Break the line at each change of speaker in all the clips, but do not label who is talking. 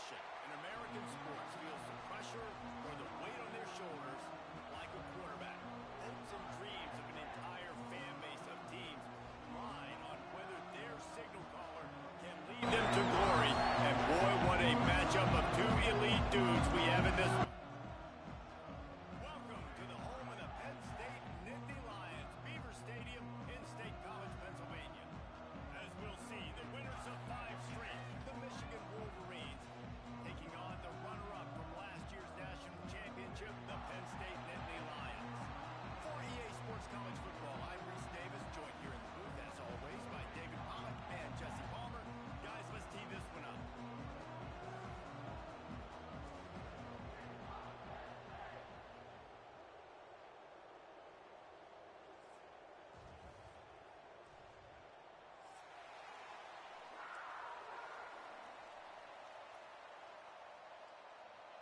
possession. And American sports feels the pressure or the weight on their shoulders like a quarterback. Hopes and dreams of an entire fan base of teams rely on whether their signal caller can lead them to glory. And boy, what a matchup of two elite dudes we have in this one. Welcome to the home of the Penn State Nittany Lions, Beaver Stadium in State College, Pennsylvania. As we'll see, the winners of 5 straight, the Michigan Wolverines, taking on the runner-up from last year's national championship, the Penn State Nittany Lions. For EA Sports College Football, I'm Reese Davis, joined here in the booth, as always, by David Pollock and Jesse Palmer. Guys, let's tee this one up.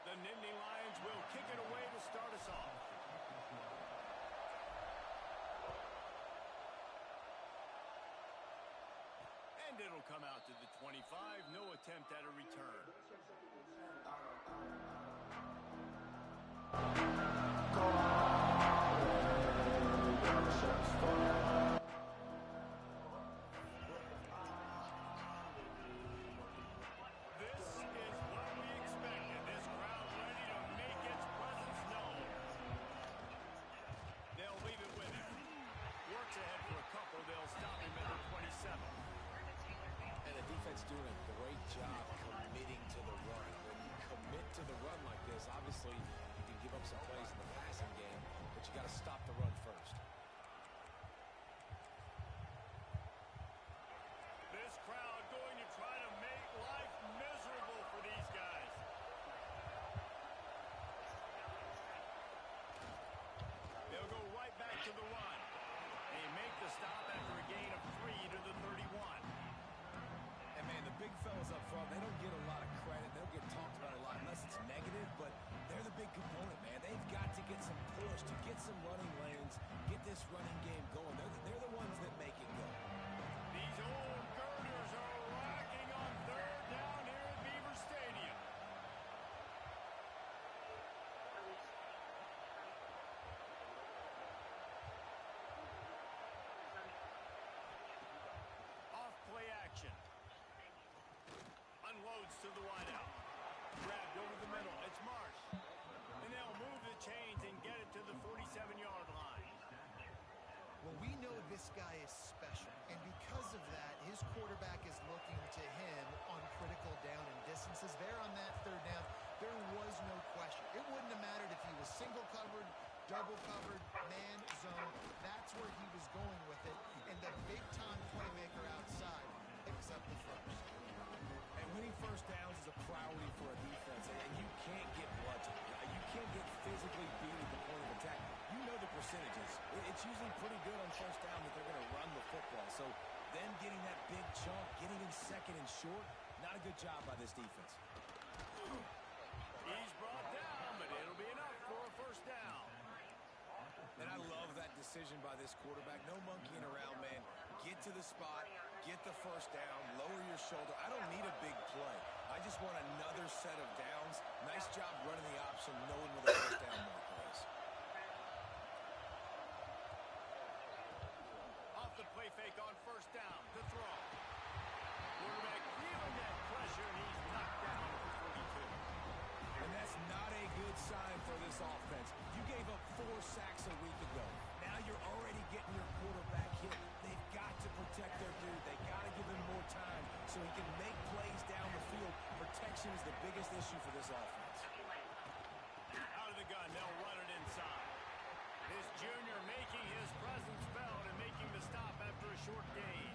The Nittany Lions will kick it away to start us off. And it'll come out to the 25. No attempt at a return. They'll stop him at the 27.
And the defense doing a great job committing to the run. When you commit to the run like this, obviously you can give up some plays in the passing game, but you got to stop the run first.
This crowd going to try to make life miserable for these guys. They'll go right back to the run. They make the stop after a gain of 3 to the 31.
And, man, the big fellas up front, they don't get a lot of credit. They don't get talked about a lot unless it's negative, but they're the big component, man. They've got to get some push, to get some running lanes, get this running game going. They're the ones that make it go.
These old girders are racking on 3rd down here at Beaver Stadium. Play action. Unloads to the wideout. Grabbed over the middle. It's Marsh. And they'll move the chains and get it to the 47-yard line.
Well, we know this guy is special, and because of that, his quarterback is looking to him on critical down and distances. There on that 3rd down, there was no question. It wouldn't have mattered if he was single covered, double covered, man zone. That's where he was going with it, and the big-time playmaker outside picks up the first.
And winning first downs is a priority for a defense, and you can't get bludgeoned. You can't get physically beat at the point of attack. You know the percentages. It's usually pretty good on first down that they're going to run the football. So them getting that big chunk, getting in 2nd and short, not a good job by this defense.
He's brought down, but it'll be enough for a first down.
And I love that decision by this quarterback. No monkeying around, man. Get to the spot, get the first down, lower your shoulder. I don't need a big play. I just want another set of downs. Nice job running the option, knowing where the first down marker is.
Off the play fake on first down. The throw. Quarterback feeling that pressure, and he's knocked down at the 42.
And that's not a good sign for this offense. You gave up 4 sacks a week ago. Now you're already getting your quarterback hit. They've got to protect their dude. They've got to give him more time so he can make plays down the field. Protection is the biggest issue for this offense.
Out of the gun, they'll run it inside. This junior making his presence felt and making the stop after a short gain.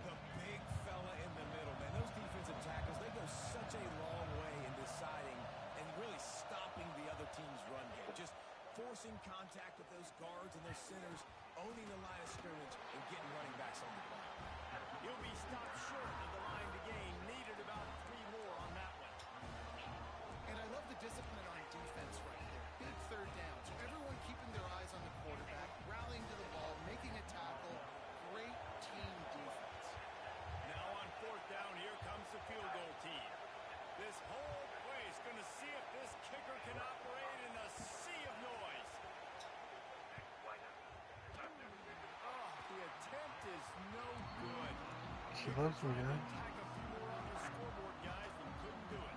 The big fella in the middle, man. Those defensive tackles, they go such a long way in deciding and really stopping the other team's run game. Just forcing contact with those guards and those centers, owning the line of scrimmage, and getting running backs on the ground.
He'll be stopped short of the line to gain. Needed about 3 more on that one.
And I love the discipline on defense right there. Big 3rd down. So everyone keeping their eyes on the quarterback, rallying to the ball, making a tackle. Great team defense.
Now on 4th down, here comes the field goal team. This whole is no good.
She loves me, man.
Tack a few more on the scoreboard, guys, and couldn't do it.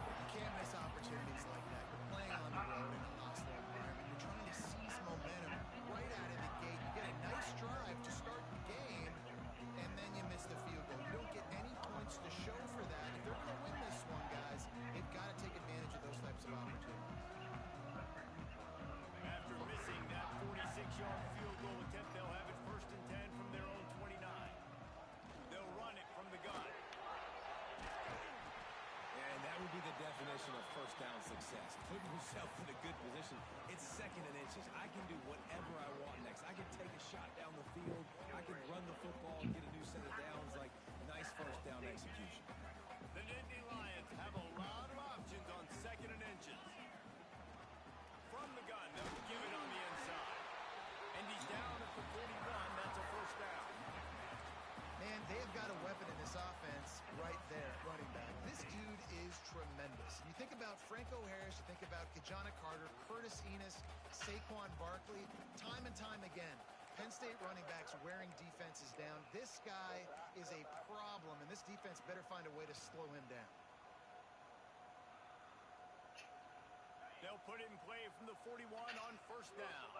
You can't miss opportunities like that. You're playing on the road in a hostile environment. You're trying to seize momentum right out of the gate. You get a nice drive to start the game, and then you miss the field goal. You don't get any points to show for that. If they're going to win this one, guys, they've got to take advantage of those types of opportunities.
After missing that 46-yard field goal attempt, they'll have it 1st and 10 from their own 29. They'll run it from the gun.
And that would be the definition of first down success. Putting yourself in a good position. It's 2nd and inches. I can do whatever I want next. I can take a shot down the field. I can run the football and get a new set of downs. Like, nice first down execution.
The Nittany Lions have a lot of options on 2nd and inches. From the gun, they'll give it on the inside. And he's down at the 41. That's a first down.
Man, they've got a weapon in this offense right there, running back. This dude is tremendous. You think about Franco Harris, you think about Kajana Carter, Curtis Enos, Saquon Barkley, time and time again. Penn State running backs wearing defenses down. This guy is a problem, and this defense better find a way to slow him down.
They'll put it in play from the 41 on 1st down.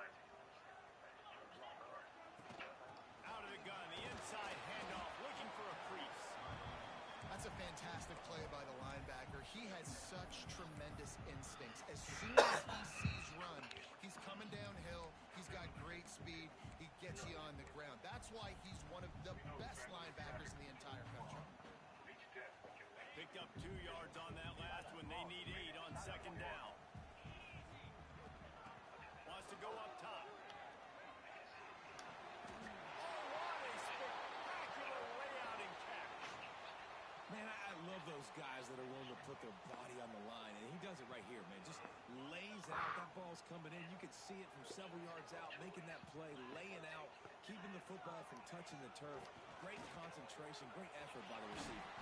Out of the gun, the inside handoff, looking for a crease.
That's a fantastic play by the linebacker. He has such tremendous instincts. As soon as he sees run, he's coming downhill. He's got great speed. He gets you on the ground. That's why he's one of the best linebackers in the entire country.
Picked up 2 yards on that last one. They need 8 on 2nd down. Wants to go up top.
Man, I love those guys that are willing to put their body on the line, and he does it right here, man. Just lays out. That ball's coming in. You can see it from several yards out, making that play, laying out, keeping the football from touching the turf. Great concentration, great effort by the receiver.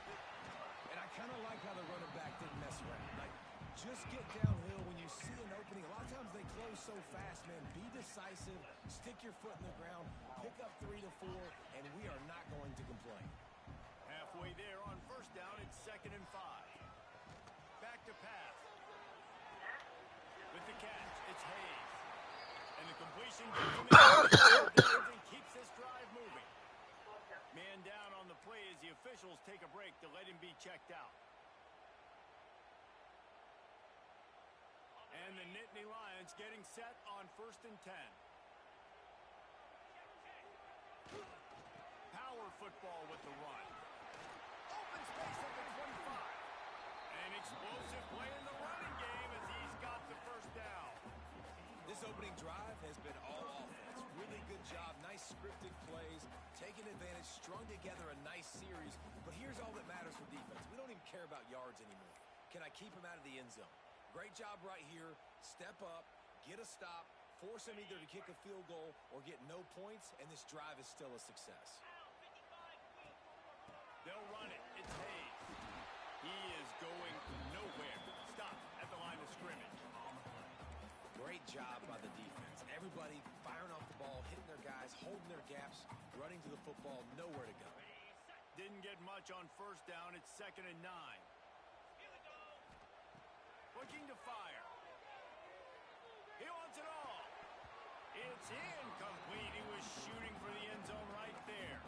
And I kind of like how the running back didn't mess around. Like, just get downhill when you see an opening. A lot of times they close so fast, man. Be decisive, stick your foot in the ground, pick up 3 to 4, and we are not going to complain.
Halfway there on 1st down, it's 2nd and 5. Back to pass. With the catch, it's Hayes. And the completion goes in and keeps this drive moving. Man down on the play as the officials take a break to let him be checked out. And the Nittany Lions getting set on 1st and 10. Power football with the run. Open space at the 25. An explosive play in the running game as he's got the 1st down.
This opening drive has been all offense. Really good job. Nice scripted plays. Taking advantage. Strung together a nice series. But here's all that matters for defense. We don't even care about yards anymore. Can I keep him out of the end zone? Great job right here. Step up. Get a stop. Force him either to kick a field goal or get no points. And this drive is still a success.
They'll run it. It's Hayes. He is going nowhere. Stop at the line of scrimmage.
Great job by the defense. Everybody firing off the ball, hitting their guys, holding their gaps, running to the football, nowhere to go.
Didn't get much on 1st down. It's 2nd and 9. Looking to fire. He wants it all. It's incomplete. He was shooting for the end zone right there.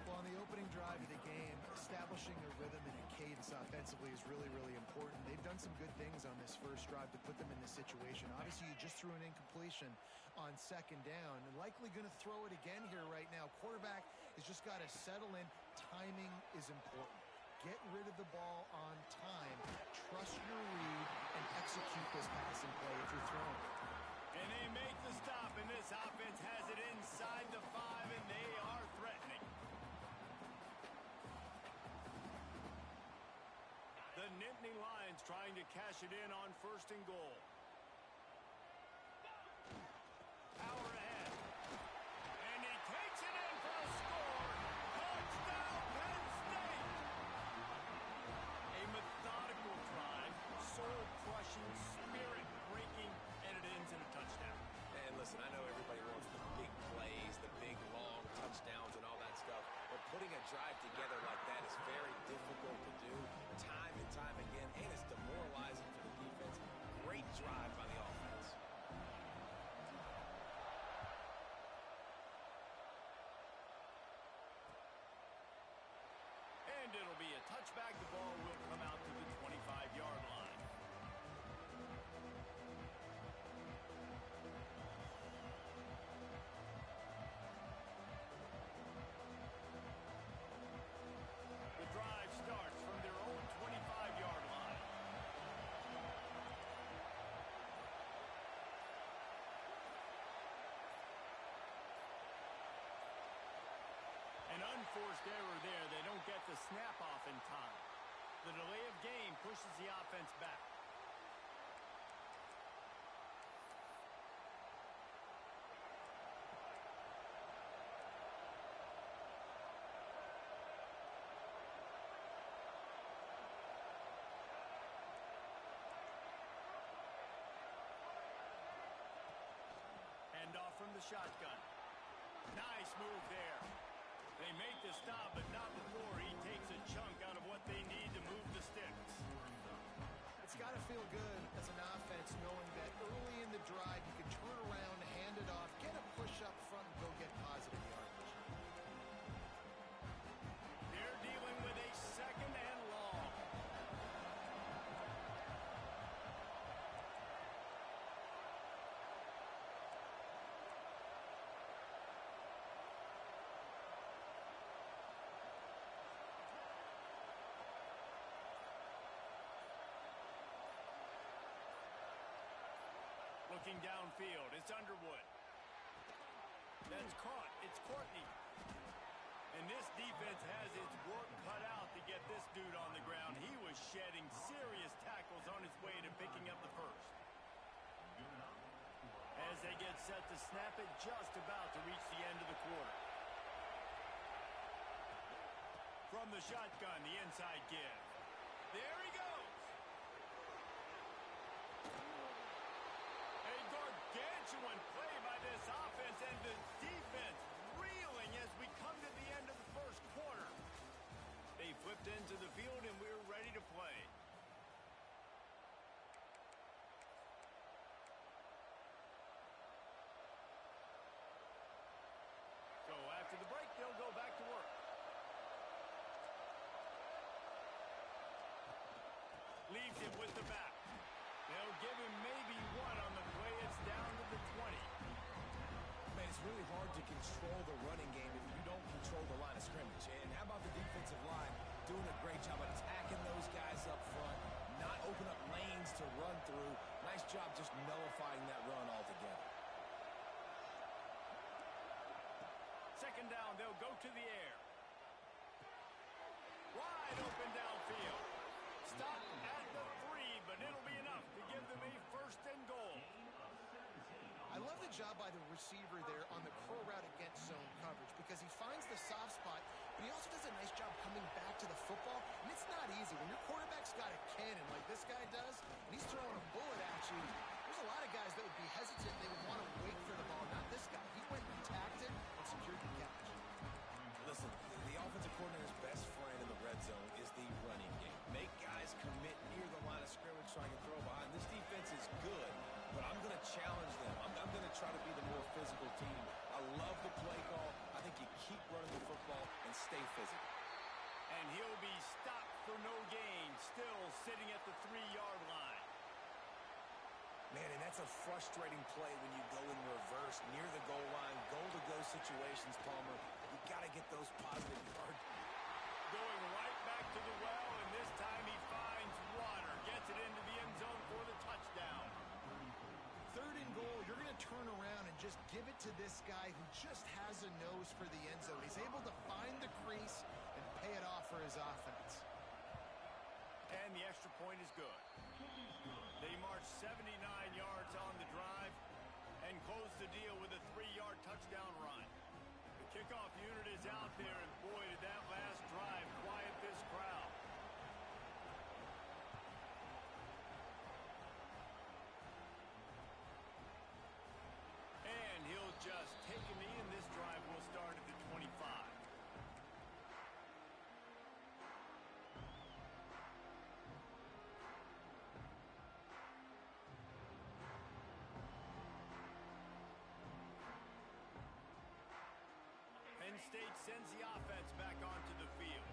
Well, on the opening drive of the game, establishing a rhythm and a cadence offensively is really, really important. They've done some good things on this first drive to put them in this situation. Obviously, you just threw an incompletion on 2nd down. And likely going to throw it again here right now. Quarterback has just got to settle in. Timing is important. Get rid of the ball on time. Trust your read and execute this passing play if you're throwing it.
And they make the stop, and this offense has it inside the 5, and they are threatening. The Nittany Lions trying to cash it in on 1st and goal. Power ahead. And he takes it in for a score. Touchdown, Penn State! A methodical drive, soul-crushing, spirit-breaking, and it ends in a touchdown.
And listen, I know everybody wants the big plays, the big, long touchdown together like that is very difficult to do time and time again, and it's demoralizing for the defense. Great drive by the offense.
And it'll be a touchback. The ball will come out to the 25-yard line. The drive starts from their own 25-yard line. An unforced error there. They don't get the snap off in time. The delay of game pushes the offense back. Handoff from the shotgun. Nice move there. They make the stop, but not before he takes a chunk out of what they need to move the sticks.
It's got to feel good as an offense knowing that early in the drive you can turn around, hand it off, get a push up front, and go get positive yardage.
They're dealing with a second and long. Looking downfield, it's Underwood. That's caught. It's Courtney. And this defense has its work cut out to get this dude on the ground. He was shedding serious tackles on his way to picking up the first. As they get set to snap it, just about to reach the end of the quarter. From the shotgun, the inside give. There he goes. A gargantuan play by this offense, and the defense reeling as we come to the end of the first quarter. They flipped into the field, and we're ready to play. So after the break, they'll go back to work. Leaves him with the back. They'll give him maybe one on the play. It's down to the 20.
Man, it's really hard to control the running game if you don't control the line of scrimmage. And how about the defensive line doing a great job of attacking those guys up front, not open up lanes to run through. Nice job just nullifying that run altogether.
Second down, they'll go to the air. Wide open downfield. Stop at the 3, but it'll be enough to give them a first and goal.
I love the job by the receiver there on the curl route against zone coverage because he finds the soft spot, but he also does a nice job coming back to the football, and it's not easy. When your quarterback's got a cannon like this guy does, and he's throwing a bullet at you, there's a lot of guys that would be hesitant. They would want to wait for the ball. Not this guy. He went and tacked it and secured the catch.
Listen, the offensive coordinator's best friend in the red zone is the running game. Make guys commit near the line of scrimmage so I can throw behind. This defense is good, but I'm going to challenge them. I'm going to try to be the more physical team. I love the play call. I think you keep running the football and stay physical.
And he'll be stopped for no gain, still sitting at the 3-yard line.
Man, and that's a frustrating play when you go in reverse near the goal line, goal-to-go situations, Palmer. You got to get those positive yards.
Going right back to the well, and this time he finds water. Gets it into the end zone for the touchdown.
Third and goal, you're going to turn around and just give it to this guy who just has a nose for the end zone. He's able to find the crease and pay it off for his offense.
And the extra point is good. They march 79 yards on the drive and close the deal with a 3-yard touchdown run. The kickoff unit is out there, and boy, did that last drive quiet this crowd. And he'll just take a knee, and this drive will start at the 25. Penn State sends the offense back onto the field.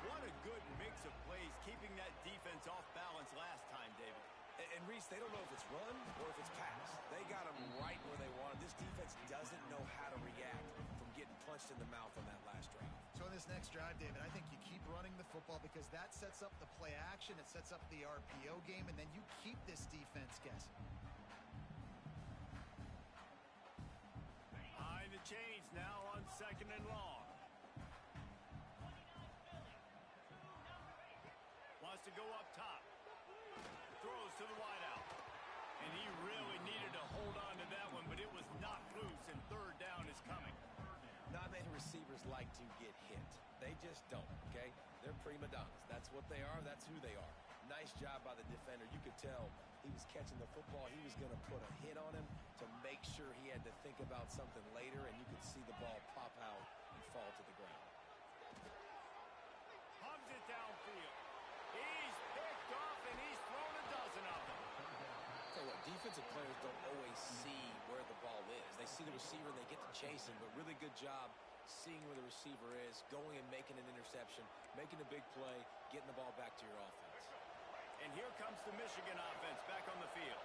What a good mix of plays, keeping that defense off balance last time, David.
And Reese, they don't know if it's run or if it's pass. They got them right where they want them. This defense doesn't know how to react from getting punched in the mouth on that last drive.
So in this next drive, David, I think you keep running the football because that sets up the play action, it sets up the RPO game, and then you keep this defense guessing.
Behind the chains now on 2nd and long. Wants to go up top. Throws to the wideout. And he really needed to hold on to that one, but it was knocked loose, and 3rd down is coming.
Not many receivers like to get hit. They just don't, okay? They're prima donnas. That's what they are. That's who they are. Nice job by the defender. You could tell he was catching the football. He was going to put a hit on him to make sure he had to think about something later, and you could see the ball pop out and fall to the ground.
Hums it downfield. He's picked off, and he's thrown a dozen of them.
Tell you what, defensive players don't always see where the ball is. They see the receiver and they get to chase him, but really good job seeing where the receiver is, going and making an interception, making a big play, getting the ball back to your offense.
And here comes the Michigan offense back on the field.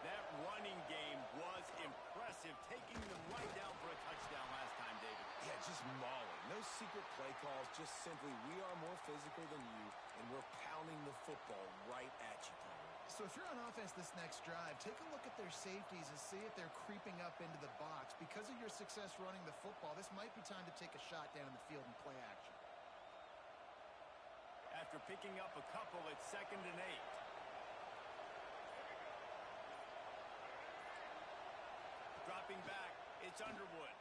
That running game was impressive, taking them right down for a touchdown last time, David.
Yeah, just mauling. No secret play calls, just simply we are more physical than you, and we're pounding the football right at you, Tom.
So if you're on offense this next drive, take a look at their safeties and see if they're creeping up into the box. Because of your success running the football, this might be time to take a shot down the field and play action.
After picking up a couple, it's 2nd and 8. Dropping back, it's Underwood.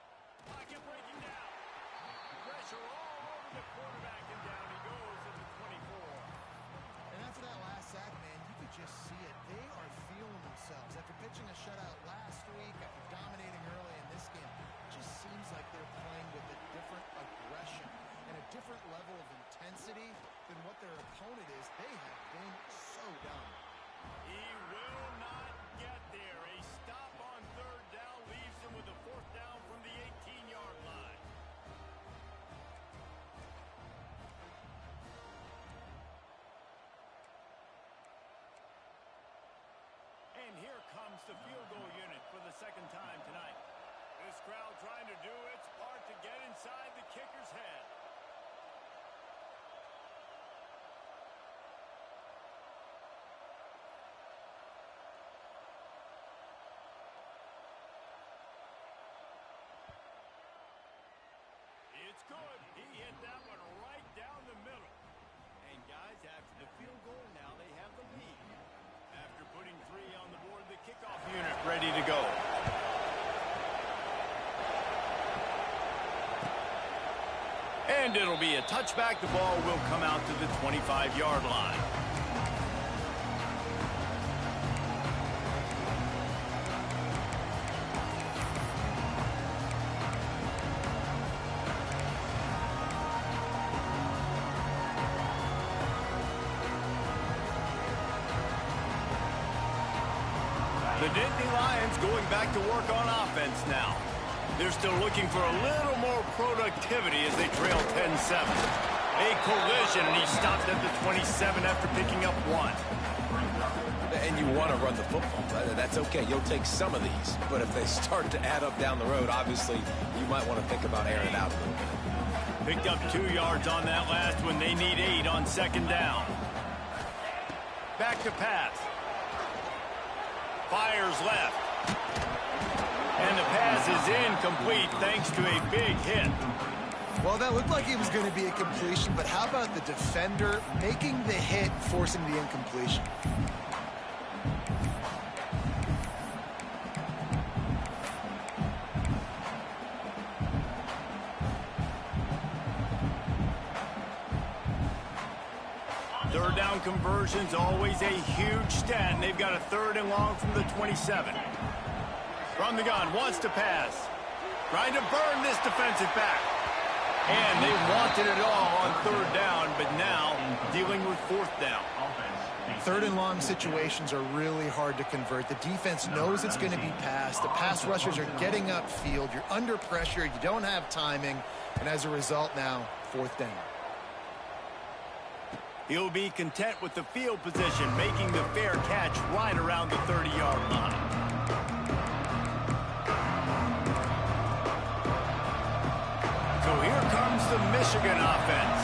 Pocket breaking down. Pressure all over the quarterback, and down he goes at the 24.
And after that last sack, man, you could just see it. They are feeling themselves. After pitching a shutout last week, after dominating early in this game, it just seems like they're playing with a different aggression and a different level of intensity than what their opponent is. They have been so down.
He will not get there. A stop on 3rd down leaves him with a 4th down from the 18-yard line. And here comes the field goal unit for the 2nd time tonight. This crowd trying to do its part to get inside the kicker's head. It's good. He hit that one right down the middle. And guys, after the field goal, now they have the lead. After putting 3 on the board, the kickoff unit ready to go. And it'll be a touchback. The ball will come out to the 25-yard line. The Nittany Lions going back to work on offense now. They're still looking for a little more productivity as they trail 10-7. A collision, and he stopped at the 27 after picking up 1.
And you want to run the football. That's okay. You'll take some of these. But if they start to add up down the road, obviously, you might want to think about airing it out a little bit.
Picked up 2 yards on that last one. They need 8 on 2nd down. Back to pass. Fires left. And the pass is incomplete thanks to a big hit.
Well, that looked like it was going to be a completion, but how about the defender making the hit, forcing the incompletion?
Third down conversion's always a huge stat, and they've got a 3rd and long from the 27. From the gun, wants to pass. Trying to burn this defensive back. And they wanted it all on 3rd down, but now dealing with 4th down.
Third and long situations are really hard to convert. The defense knows it's going to be passed. The pass rushers are getting upfield. You're under pressure. You don't have timing. And as a result now, fourth down.
He'll be content with the field position, making the fair catch right around the 30-yard line. So here comes the Michigan offense.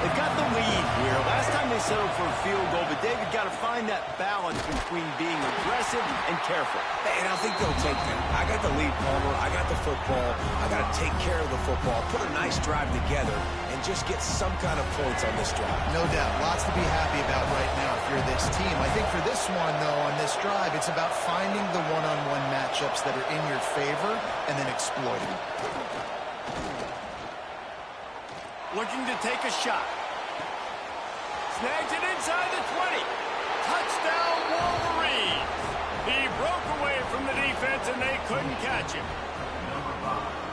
They've got the lead here. Last time they settled for a field goal, but David got to find that balance between being aggressive and careful.
And I think they'll take that. I got the lead, Palmer. I got the football. I got to take care of the football, put a nice drive together, and just get some kind of points on this drive.
No doubt. Lots to be happy about right now if you're this team. I think for this one, though, on this drive, it's about finding the one-on-one matchups that are in your favor and then exploiting.
Looking to take a shot. Snags it inside the 20. Touchdown, Wolverines. He broke away from the defense, and they couldn't catch him.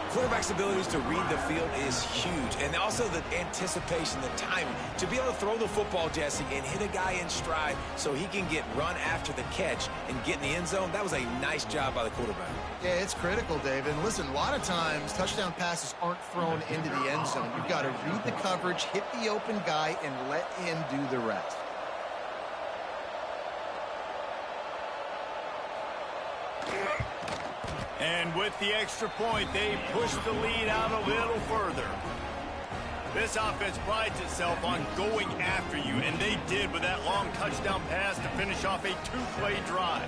Quarterback's abilities to read the field is huge, and also the anticipation, the timing. To be able to throw the football, Jesse, and hit a guy in stride so he can get run after the catch and get in the end zone, that was a nice job by the quarterback.
Yeah, it's critical, David. And listen, a lot of times touchdown passes aren't thrown into the end zone. You've got to read the coverage, hit the open guy, and let him do the rest.
And with the extra point, they push the lead out a little further. This offense prides itself on going after you, and they did with that long touchdown pass to finish off a two-play drive.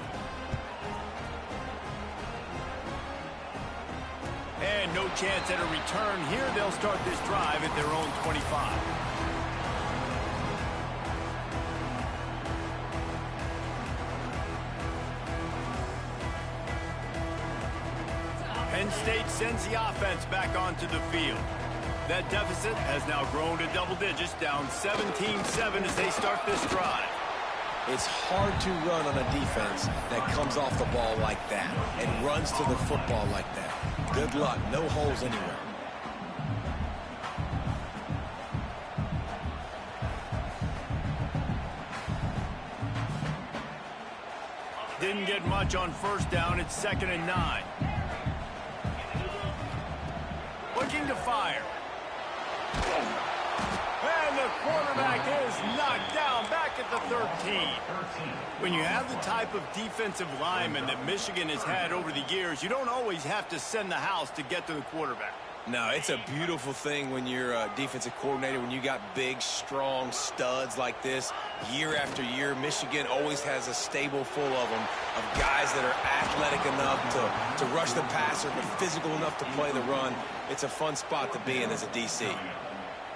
And no chance at a return here. They'll start this drive at their own 25. Penn State sends the offense back onto the field. That deficit has now grown to double digits, down 17-7 as they start this drive.
It's hard to run on a defense that comes off the ball like that and runs to the football like that. Good luck. No holes anywhere.
Didn't get much on first down. It's 2nd and 9. Looking to fire. And the quarterback is knocked down back at the 13. When you have the type of defensive lineman that Michigan has had over the years, you don't always have to send the house to get to the quarterback.
No, it's a beautiful thing when you're a defensive coordinator, when you got big, strong studs like this. Year after year, Michigan always has a stable full of them, of guys that are athletic enough to rush the passer, but physical enough to play the run. It's a fun spot to be in as a DC.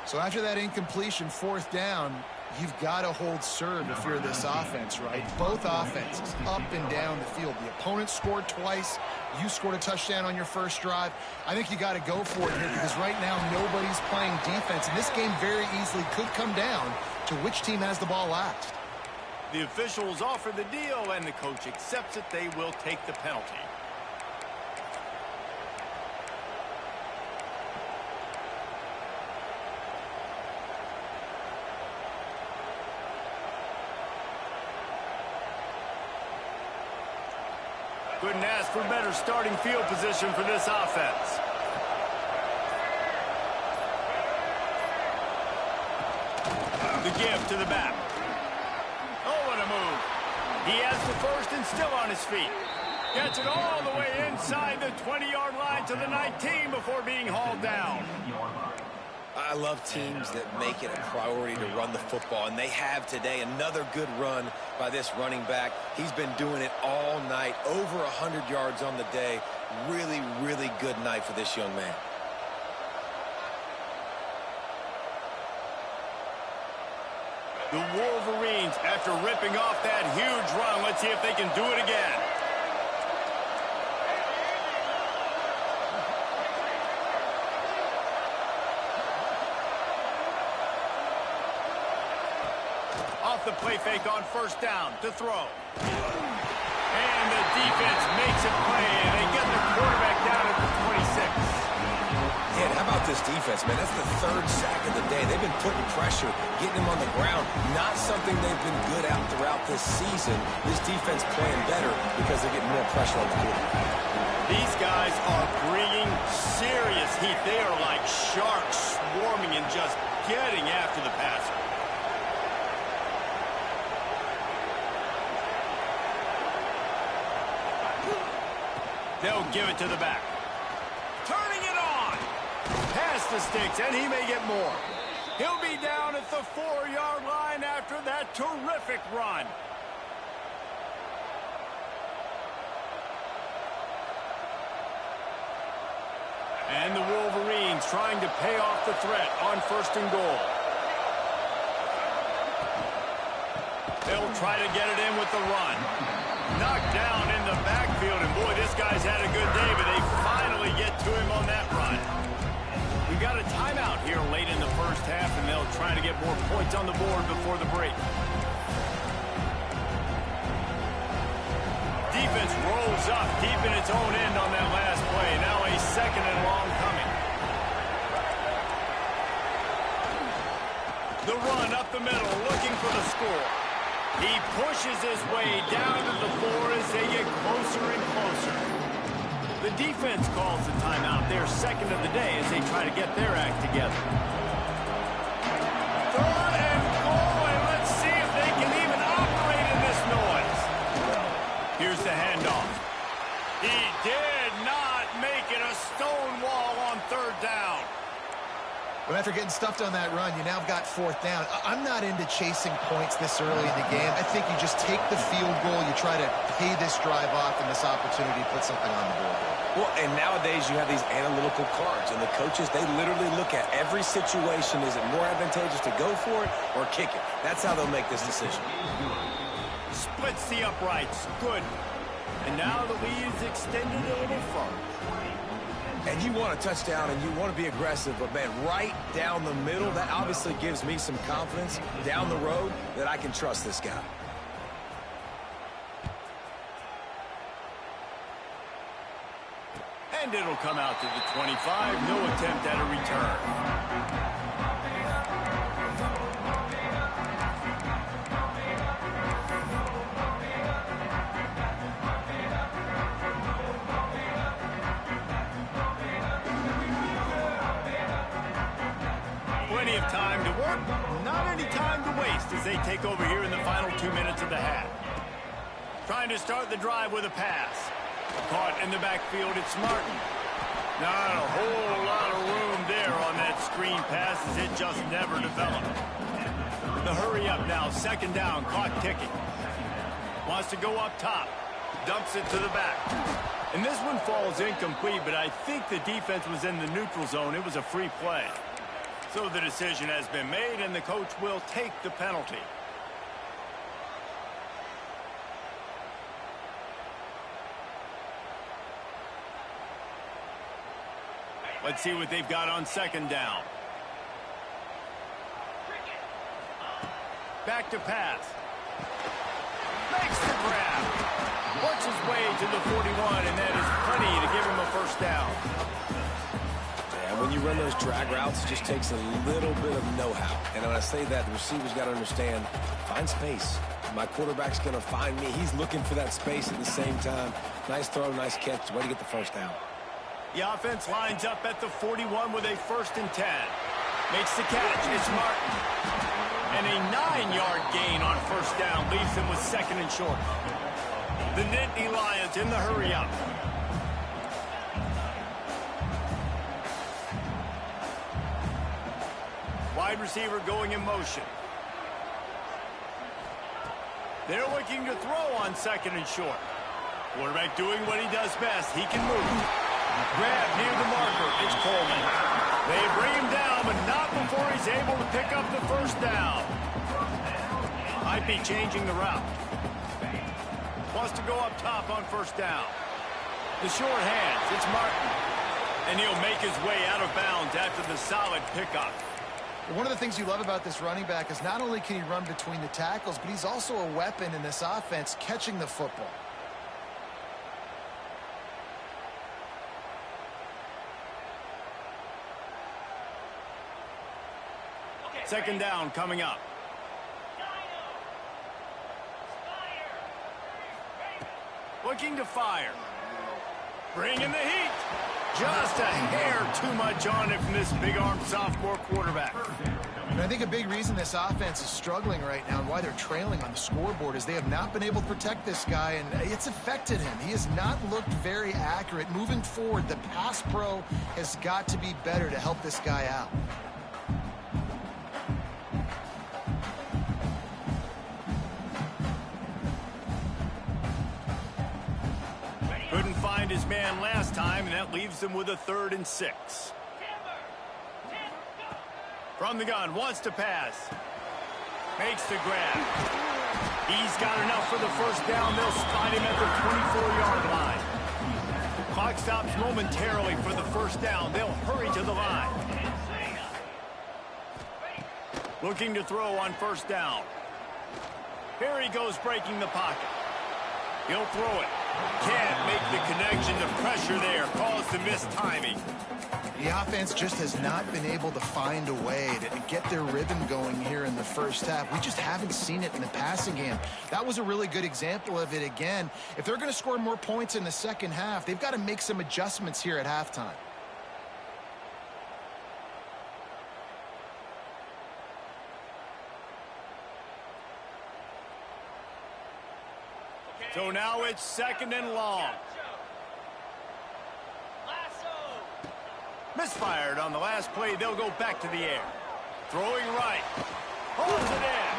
So after that incompletion, fourth down, you've got to hold serve if you're this offense, right? Both offenses up and down the field. The opponent scored twice. You scored a touchdown on your first drive. I think you got to go for it here because right now nobody's playing defense. And this game very easily could come down to which team has the ball last.
The officials offer the deal, and the coach accepts it. They will take the penalty. Couldn't ask for better starting field position for this offense. The give to the back. Oh, what a move. He has the first and still on his feet. Gets it all the way inside the 20-yard line to the 19 before being hauled down.
I love teams that make it a priority to run the football, and they have today. Another good run by this running back. He's been doing it all night, over 100 yards on the day. Really, really good night for this young man.
The Wolverines, after ripping off that huge run, let's see if they can do it again. Off the play fake on first down to throw. And the defense makes a play, and they get the quarterback down at the 26.
Yeah, how about about this defense, man? That's the third sack of the day. They've been putting pressure, getting him on the ground. Not something they've been good at throughout this season. This defense playing better because they're getting more pressure on the quarterback.
These guys are bringing serious heat. They are like sharks swarming and just getting after the passer. They'll give it to the back. Turning it on. Past the sticks, and he may get more. He'll be down at the 4-yard line after that terrific run. And the Wolverines trying to pay off the threat on 1st and goal. They'll try to get it in with the run. Knocked down in the backfield, and boy, this guy's had a good day, but they finally get to him on that run. We've got a timeout here late in the first half, and they'll try to get more points on the board before the break. Defense rolls up, keeping its own end on that last play. Now a 2nd and long coming. The run up the middle, looking for the score. He pushes his way down to the floor as they get closer and closer. The defense calls the timeout, their 2nd of the day, as they try to get their act together. 3rd and goal, and let's see if they can even operate in this noise. Here's the handoff. He did not make it a stone wall on 3rd down.
But after getting stuffed on that run, you now got 4th down. I'm not into chasing points this early in the game. I think you just take the field goal, you try to pay this drive off, and this opportunity to put something on the board.
Well, and nowadays you have these analytical cards, and the coaches, they literally look at every situation. Is it more advantageous to go for it or kick it? That's how they'll make this decision.
Splits the uprights. Good. And now the lead is extended a little further.
And you want a touchdown and you want to be aggressive, but, man, right down the middle, that obviously gives me some confidence down the road that I can trust this guy.
And it'll come out to the 25. No attempt at a return. Plenty of time to work, not any time to waste as they take over here in the final 2 minutes of the half. Trying to start the drive with a pass. Caught in the backfield, it's Martin. Not a whole lot of room there on that screen pass as it just never developed. The hurry up now, 2nd down, caught ticking. Wants to go up top. Dumps it to the back. And this one falls incomplete, but I think the defense was in the neutral zone. It was a free play. So the decision has been made, and the coach will take the penalty. Let's see what they've got on 2nd down. Back to pass. Makes the grab. Works his way to the 41, and that is plenty to give him a 1st down.
And when you run those drag routes, it just takes a little bit of know-how. And when I say that, the receiver's got to understand, find space. My quarterback's going to find me. He's looking for that space at the same time. Nice throw, nice catch. Way to get the 1st down.
The offense lines up at the 41 with a 1st and 10. Makes the catch. It's Martin. And a 9-yard gain on 1st down leaves him with 2nd and short. The Nittany Lions in the hurry-up. Wide receiver going in motion. They're looking to throw on 2nd and short. Quarterback doing what he does best. He can move. Grab near the marker. It's Coleman. They bring him down, but not before he's able to pick up the 1st down. Might be changing the route. Wants to go up top on 1st down. The short hands. It's Martin. And he'll make his way out of bounds after the solid pickup.
One of the things you love about this running back is not only can he run between the tackles, but he's also a weapon in this offense catching the football.
Second down coming up. Looking to fire. Bringing the heat. Just a hair too much on it from this big-armed sophomore quarterback.
And I think a big reason this offense is struggling right now and why they're trailing on the scoreboard is they have not been able to protect this guy, and it's affected him. He has not looked very accurate. Moving forward, the pass pro has got to be better to help this guy out.
Couldn't find his man last time, and that leaves him with a 3rd and 6. From the gun, wants to pass. Makes the grab. He's got enough for the first down. They'll spot him at the 24-yard line. Clock stops momentarily for the first down. They'll hurry to the line. Looking to throw on first down. Here he goes, breaking the pocket. He'll throw it. Can't make the connection. The pressure there caused the missed timing.
The offense just has not been able to find a way to get their rhythm going here in the first half. We just haven't seen it in the passing game. That was a really good example of it again. If they're going to score more points in the second half, they've got to make some adjustments here at halftime.
So now it's 2nd and long. Misfired on the last play. They'll go back to the air. Throwing right. Holds it in.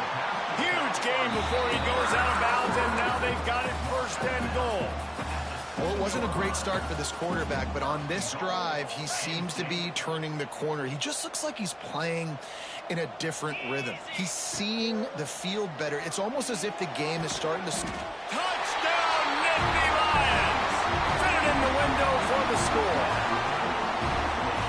Huge gain before he goes out of bounds, and now they've got it 1st and goal.
Well, it wasn't a great start for this quarterback, but on this drive, he seems to be turning the corner. He just looks like he's playing in a different rhythm. He's seeing the field better. It's almost as if the game is starting to...
Touchdown, Nittany Lions! Fit it in the window for the score.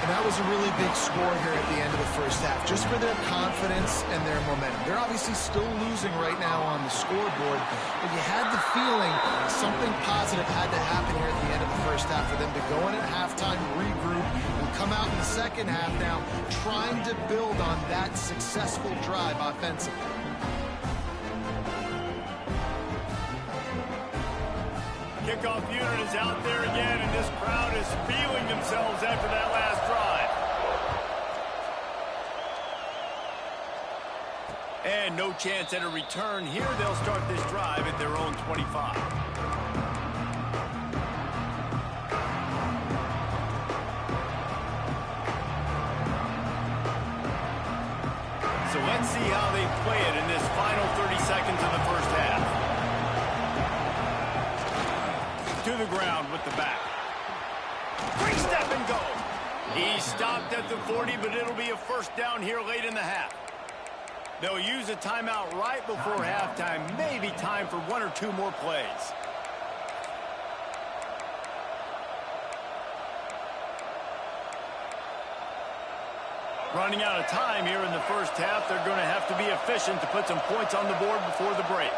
And that was a really big score here at the end of the first half, just for their confidence and their momentum. They're obviously still losing right now on the scoreboard, but you had the feeling something positive had to happen here at the end of the first half for them to go in at halftime, regroup, and come out in the second half now trying to build on that successful drive offensively.
Kickoff unit is out there again, and this crowd is feeling themselves after that last drive. And no chance at a return here. They'll start this drive at their own 25. So let's see how they play it in this final 30 seconds of the first half. To the ground with the back. Quick step and go. He stopped at the 40, but it'll be a first down here late in the half. They'll use a timeout right before halftime. Maybe time for 1 or 2 more plays. Running out of time here in the first half. They're going to have to be efficient to put some points on the board before the break.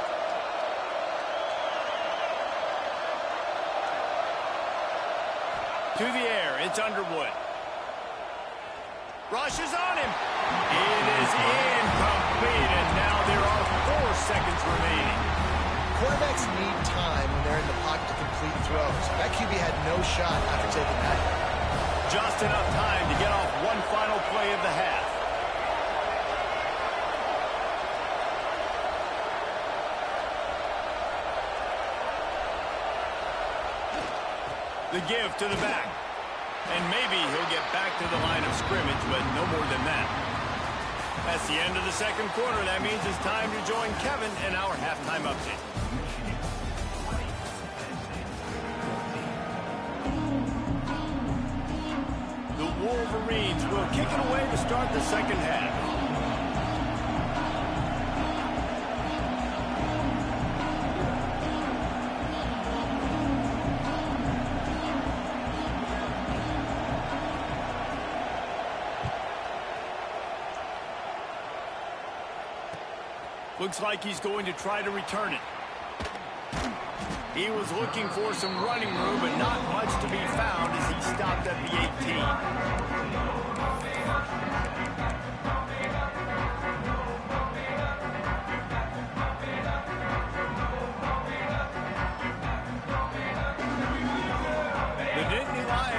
To the air, it's Underwood. Rush is on him. It is incomplete, and now there are 4 seconds remaining.
Quarterbacks need time when they're in the pocket to complete throws. That QB had no shot after taking that.
Just enough time to get off one final play of the half. The give to the back. And maybe he'll get back to the line of scrimmage, but no more than that. That's the end of the second quarter. That means it's time to join Kevin in our halftime update. The Wolverines will kick it away to start the second half. Looks like he's going to try to return it. He was looking for some running room, but not much to be found as he stopped at the 18.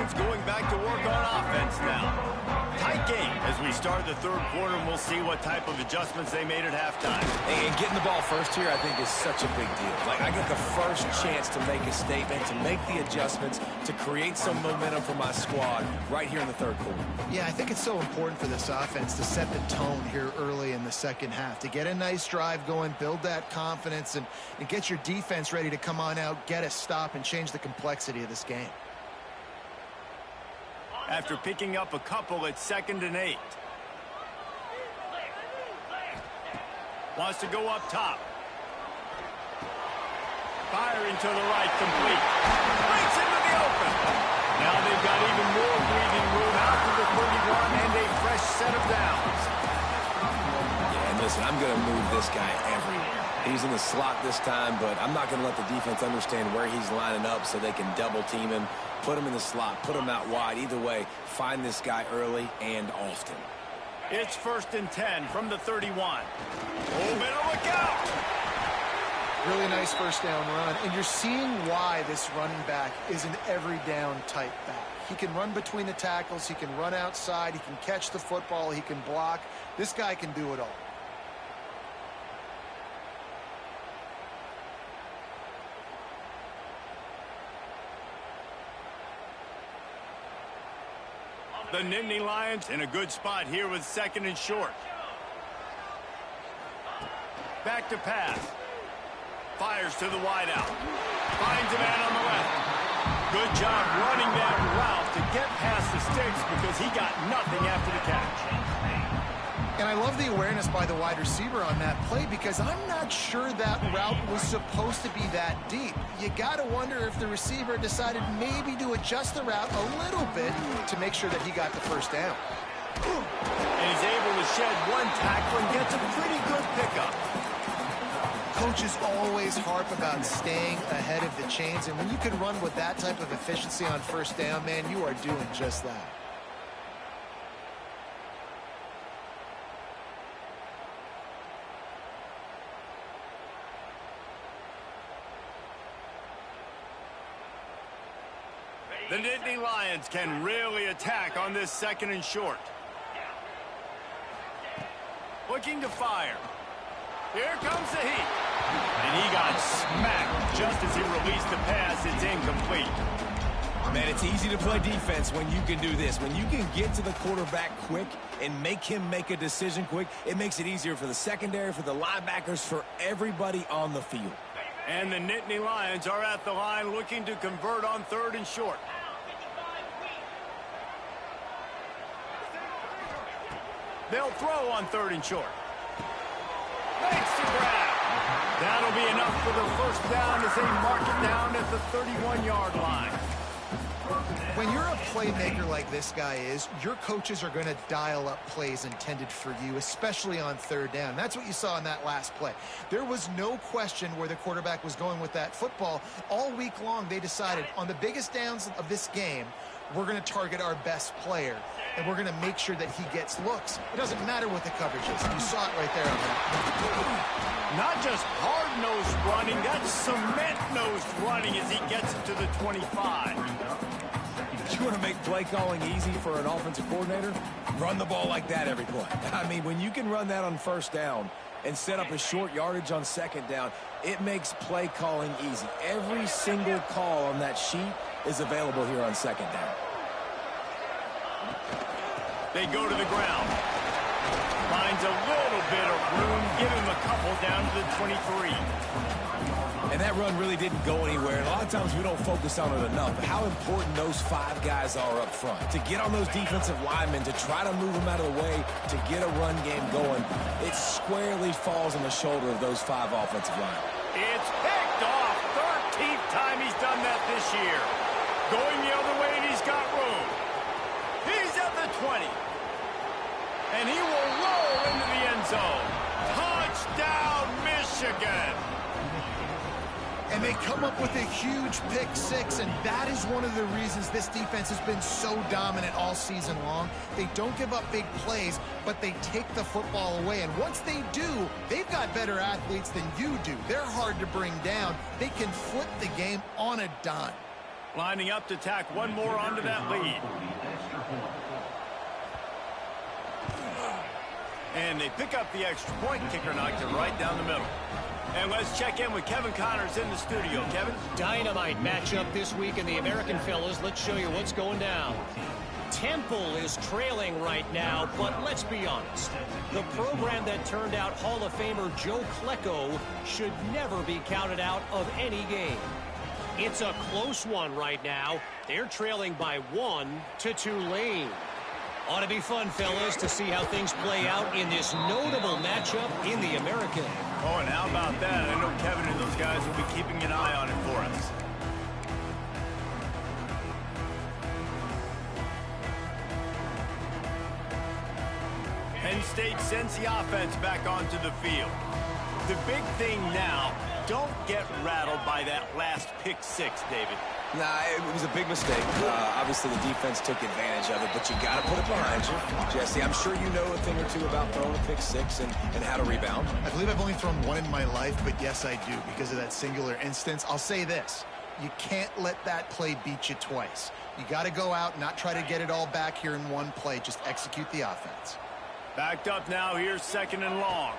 Lions going back to work on offense now. Tight game as we start the third quarter, and we'll see what type of adjustments they made at halftime.
And getting the ball first here, I think, is such a big deal. Like, I get the first chance to make a statement, to make the adjustments, to create some momentum for my squad right here in the third quarter.
Yeah, I think it's so important for this offense to set the tone here early in the second half, to get a nice drive going, build that confidence, and get your defense ready to come on out, get a stop, and change the complexity of this game.
After picking up a couple at 2nd and 8. Wants to go up top. Firing to the right, complete. Breaks into the open. Now they've got even more breathing room out to the 31 and a fresh set of downs.
Yeah, and listen, I'm going to move this guy everywhere. He's in the slot this time, but I'm not going to let the defense understand where he's lining up so they can double team him, put him in the slot, put him out wide. Either way, find this guy early and often.
It's 1st and 10 from the 31. Oh, better look out!
Really nice first down run, and you're seeing why this running back is an every down type back. He can run between the tackles, he can run outside, he can catch the football, he can block. This guy can do it all.
The Nittany Lions in a good spot here with 2nd and short. Back to pass. Fires to the wideout. Finds a man on the left. Good job running that route to get past the sticks because he got nothing after the catch.
And I love the awareness by the wide receiver on that play because I'm not sure that route was supposed to be that deep. You got to wonder if the receiver decided maybe to adjust the route a little bit to make sure that he got the first down.
And he's able to shed one tackle and gets a pretty good pickup.
Coaches always harp about staying ahead of the chains, and when you can run with that type of efficiency on first down, man, you are doing just that.
The Nittany Lions can really attack on this 2nd and short. Looking to fire. Here comes the heat. And he got smacked just as he released the pass. It's incomplete.
Man, it's easy to play defense when you can do this. When you can get to the quarterback quick and make him make a decision quick, it makes it easier for the secondary, for the linebackers, for everybody on the field.
And the Nittany Lions are at the line looking to convert on 3rd and short. They'll throw on 3rd and short. Makes the grab. That'll be enough for the first down as they mark it down at the 31-yard line.
When you're a playmaker like this guy is, your coaches are going to dial up plays intended for you, especially on 3rd down. That's what you saw in that last play. There was no question where the quarterback was going with that football. All week long, they decided on the biggest downs of this game, we're going to target our best player, and we're going to make sure that he gets looks. It doesn't matter what the coverage is. You saw it right there on that.
Not just hard-nosed running, that's cement-nosed running as he gets it to the 25.
You want to make play calling easy for an offensive coordinator? Run the ball like that every play. I mean, when you can run that on first down and set up a short yardage on 2nd down, it makes play calling easy. Every single call on that sheet is available here on 2nd down.
They go to the ground. Finds a little bit of room. Give him a couple down to the 23.
And that run really didn't go anywhere. And a lot of times we don't focus on it enough. But how important those 5 guys are up front. To get on those defensive linemen, to try to move them out of the way, to get a run game going, it squarely falls on the shoulder of those 5 offensive linemen.
It's picked off. 13th time he's done that this year. Going the other way, and he's got room. He's at the 20. And he will roll into the end zone. Touchdown, Michigan.
And they come up with a huge pick 6, and that is one of the reasons this defense has been so dominant all season long. They don't give up big plays, but they take the football away. And once they do, they've got better athletes than you do. They're hard to bring down. They can flip the game on a dime.
Lining up to tack one more onto that lead. And they pick up the extra point. Kicker knocked it right down the middle. And let's check in with Kevin Connors in the studio. Kevin?
Dynamite matchup this week in the American, fellas. Let's show you what's going down. Temple is trailing right now, but let's be honest. The program that turned out Hall of Famer Joe Klecko should never be counted out of any game. It's a close one right now. They're trailing by 1 to Tulane. Ought to be fun, fellas, to see how things play out in this notable matchup in the American.
Oh, and how about that? I know Kevin and those guys will be keeping an eye on it for us. Penn State sends the offense back onto the field. The big thing now, don't get rattled by that last pick six, David.
Nah, it was a big mistake. Obviously, the defense took advantage of it, but you got to put it behind you. Jesse, I'm sure you know a thing or two about throwing a pick six and how to rebound.
I believe I've only thrown one in my life, but yes, I do because of that singular instance. I'll say this. You can't let that play beat you twice. You got to go out and not try to get it all back here in one play. Just execute the offense.
Backed up now. Here's second and long.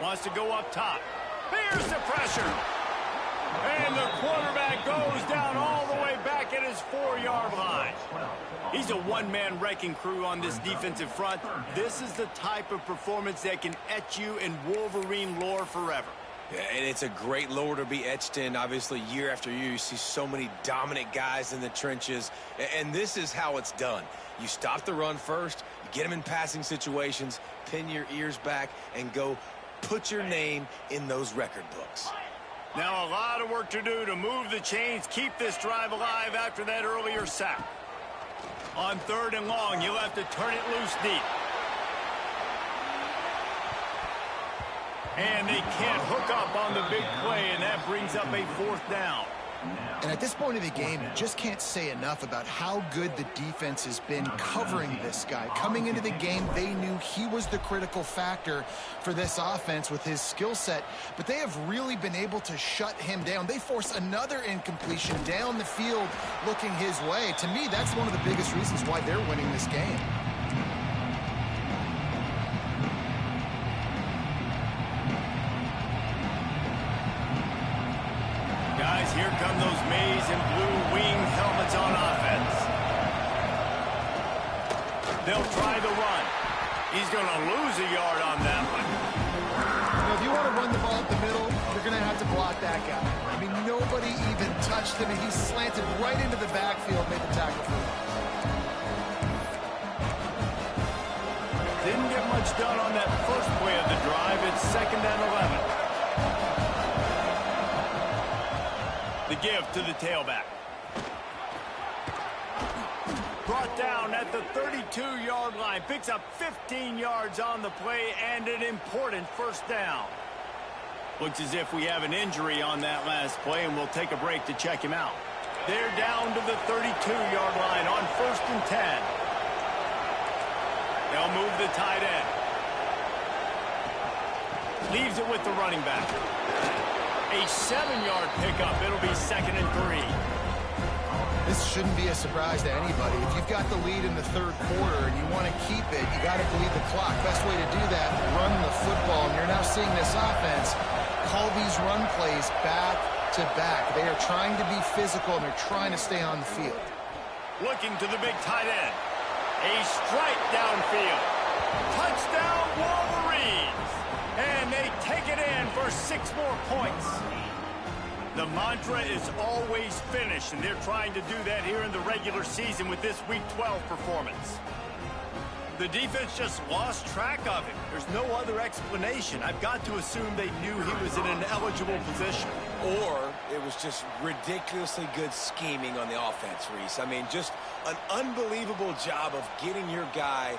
Wants to go up top. Here's the pressure. And the quarterback goes down all the way back at his 4-yard line. He's a one-man wrecking crew on this defensive front. This is the type of performance that can etch you in Wolverine lore forever.
Yeah, and it's a great lore to be etched in. Obviously, year after year, you see so many dominant guys in the trenches. And this is how it's done. You stop the run first, you get them in passing situations, pin your ears back, and go put your name in those record books.
Now a lot of work to do to move the chains, keep this drive alive after that earlier sack. On third and long, you'll have to turn it loose deep. And they can't hook up on the big play, and that brings up a fourth down.
And at this point of the game, you just can't say enough about how good the defense has been covering this guy. Coming into the game, they knew he was the critical factor for this offense with his skill set, but they have really been able to shut him down. They force another incompletion down the field looking his way. To me, that's one of the biggest reasons why they're winning this game.
Guys, here come those maize and blue winged helmets on offense. They'll try the run. He's going to lose a yard on that one.
Now, if you want to run the ball up the middle, you're going to have to block that guy. I mean, nobody even touched him, and he slanted right into the backfield, made the tackle for him.
Didn't get much done on that first play of the drive. It's 2nd and 11. The give to the tailback. Brought down at the 32-yard line. Picks up 15 yards on the play and an important first down. Looks as if we have an injury on that last play, and we'll take a break to check him out. They're down to the 32-yard line on 1st and 10. They'll move the tight end. Leaves it with the running back. A 7-yard pickup. It'll be 2nd and 3.
This shouldn't be a surprise to anybody. If you've got the lead in the third quarter and you want to keep it, you got to bleed the clock. Best way to do that, run the football. And you're now seeing this offense call these run plays back to back. They are trying to be physical, and they're trying to stay on the field.
Looking to the big tight end. A strike downfield. Touchdown, Wolverines. And they take it in for 6 more points. The mantra is always finish, and they're trying to do that here in the regular season with this Week 12 performance. The defense just lost track of him. There's no other explanation. I've got to assume they knew he was in an eligible position.
Or it was just ridiculously good scheming on the offense, Reese. I mean, just an unbelievable job of getting your guy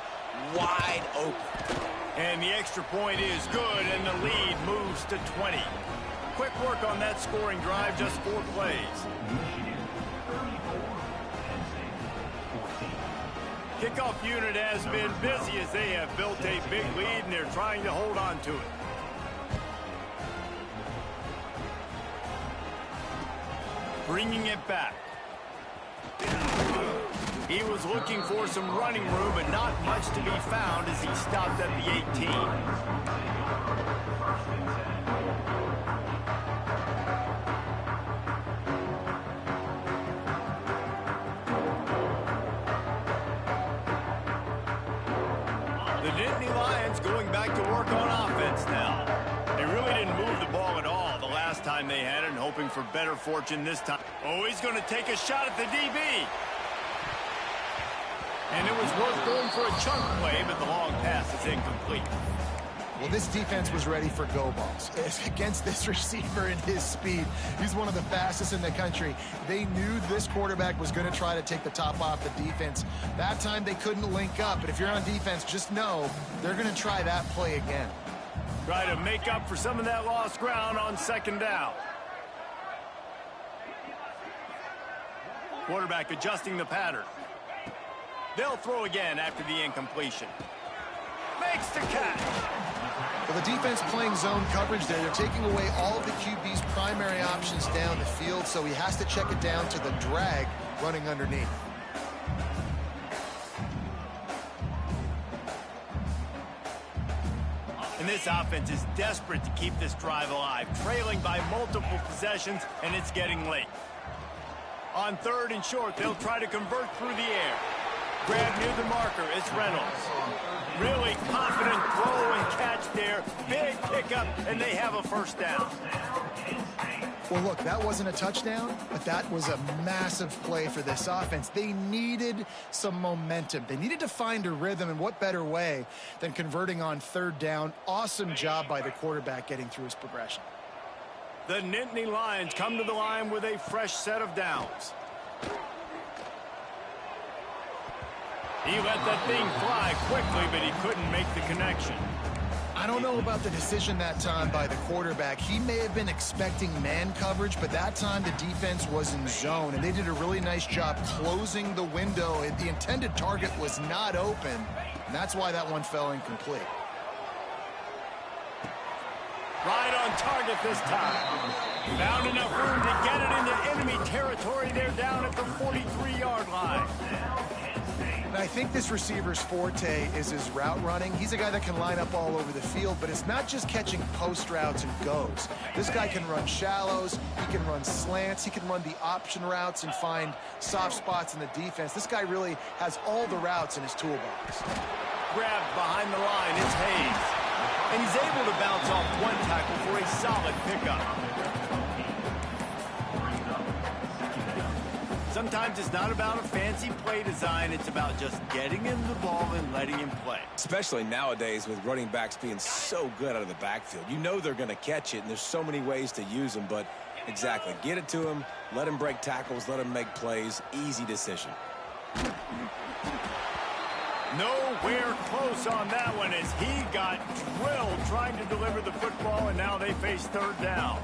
wide open.
And the extra point is good, and the lead moves to 20. Quick work on that scoring drive, just 4 plays. Kickoff unit has been busy as they have built a big lead, and they're trying to hold on to it. Bringing it back. He was looking for some running room, but not much to be found as he stopped at the 18. The Nittany Lions going back to work on offense now. They really didn't move the ball at all the last time they had it, and hoping for better fortune this time. Oh, he's going to take a shot at the DB. And it was worth going for a chunk play, but the long pass is incomplete.
Well, this defense was ready for go balls. Against this receiver and his speed, he's one of the fastest in the country. They knew this quarterback was going to try to take the top off the defense. That time they couldn't link up, but if you're on defense, just know they're going to try that play again.
Try to make up for some of that lost ground on second down. Quarterback adjusting the pattern. They'll throw again after the incompletion. Makes the catch.
Well, the defense playing zone coverage there. They're taking away all of the QB's primary options down the field, so he has to check it down to the drag running underneath.
And this offense is desperate to keep this drive alive, trailing by multiple possessions, and it's getting late. On third and short, they'll try to convert through the air. Grab near the marker, it's Reynolds. Really confident throw and catch there. Big pickup, and they have a first down.
Well, look, that wasn't a touchdown, but that was a massive play for this offense. They needed some momentum. They needed to find a rhythm, and what better way than converting on third down. Awesome job by the quarterback getting through his progression.
The Nittany Lions come to the line with a fresh set of downs. He let that thing fly quickly, but he couldn't make the connection.
I don't know about the decision that time by the quarterback. He may have been expecting man coverage, but that time the defense was in zone, and they did a really nice job closing the window. The intended target was not open, and that's why that one fell incomplete.
Right on target this time. Found enough room to get it into enemy territory. They're down at the 43-yard line.
And I think this receiver's forte is his route running. He's a guy that can line up all over the field, but it's not just catching post routes and goes. This guy can run shallows, he can run slants, he can run the option routes and find soft spots in the defense. This guy really has all the routes in his toolbox.
Grabbed behind the line, it's Hayes. And he's able to bounce off one tackle for a solid pickup. Sometimes it's not about a fancy play design. It's about just getting him the ball and letting him play.
Especially nowadays with running backs being so good out of the backfield. You know they're going to catch it, and there's so many ways to use them. But exactly, get it to him, let him break tackles, let him make plays. Easy decision.
Nowhere close on that one as he got drilled trying to deliver the football, and now they face third down.